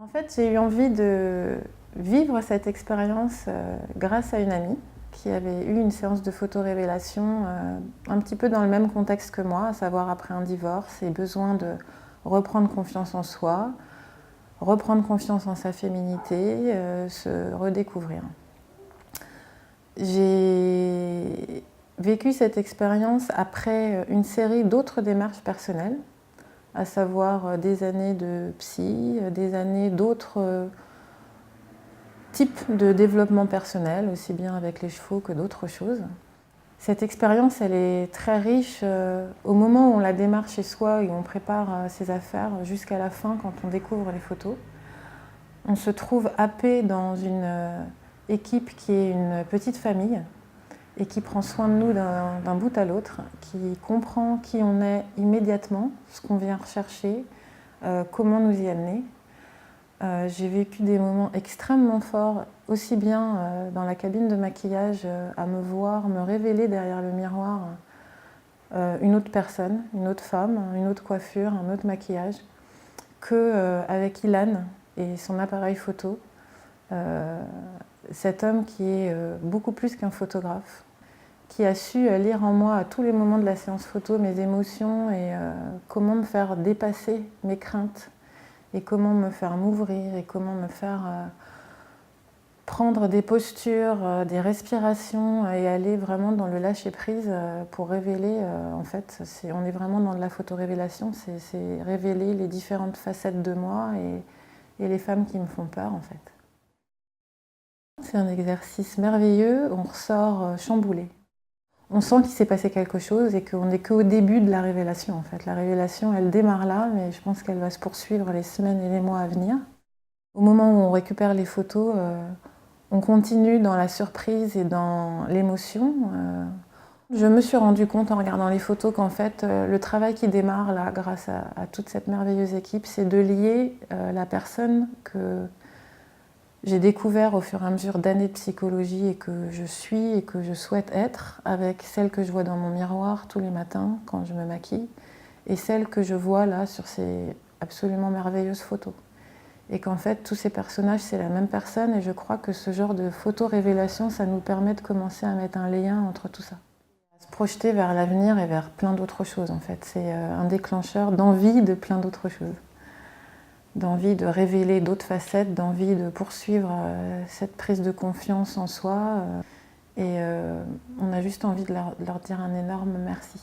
En fait, j'ai eu envie de vivre cette expérience grâce à une amie qui avait eu une séance de photorévélation un petit peu dans le même contexte que moi, à savoir après un divorce et besoin de reprendre confiance en soi, reprendre confiance en sa féminité, se redécouvrir. J'ai vécu cette expérience après une série d'autres démarches personnelles, à savoir des années de psy, des années d'autres types de développement personnel, aussi bien avec les chevaux que d'autres choses. Cette expérience, elle est très riche au moment où on la démarre chez soi et on prépare ses affaires jusqu'à la fin quand on découvre les photos. On se trouve happé dans une équipe qui est une petite famille et qui prend soin de nous d'un bout à l'autre, qui comprend qui on est immédiatement, ce qu'on vient rechercher, comment nous y amener. J'ai vécu des moments extrêmement forts, aussi bien dans la cabine de maquillage, à me voir, me révéler derrière le miroir une autre personne, une autre femme, une autre coiffure, un autre maquillage, qu'avec Ilan et son appareil photo. Cet homme qui est beaucoup plus qu'un photographe, qui a su lire en moi à tous les moments de la séance photo mes émotions et comment me faire dépasser mes craintes et comment me faire m'ouvrir et comment me faire prendre des postures, des respirations et aller vraiment dans le lâcher-prise pour révéler, en fait, on est vraiment dans de la photorévélation, c'est révéler les différentes facettes de moi et les femmes qui me font peur, en fait. C'est un exercice merveilleux, on ressort chamboulé. On sent qu'il s'est passé quelque chose et qu'on n'est qu'au début de la révélation, en fait. La révélation, elle démarre là, mais je pense qu'elle va se poursuivre les semaines et les mois à venir. Au moment où on récupère les photos, on continue dans la surprise et dans l'émotion. Je me suis rendu compte en regardant les photos qu'en fait, le travail qui démarre là, grâce à toute cette merveilleuse équipe, c'est de lier la personne que j'ai découvert au fur et à mesure d'années de psychologie et que je suis et que je souhaite être avec celle que je vois dans mon miroir tous les matins quand je me maquille et celle que je vois là sur ces absolument merveilleuses photos. Et qu'en fait, tous ces personnages, c'est la même personne et je crois que ce genre de photo-révélation, ça nous permet de commencer à mettre un lien entre tout ça. Se projeter vers l'avenir et vers plein d'autres choses en fait. C'est un déclencheur d'envie de plein d'autres choses. D'envie de révéler d'autres facettes, d'envie de poursuivre cette prise de confiance en soi. Et on a juste envie de leur dire un énorme merci.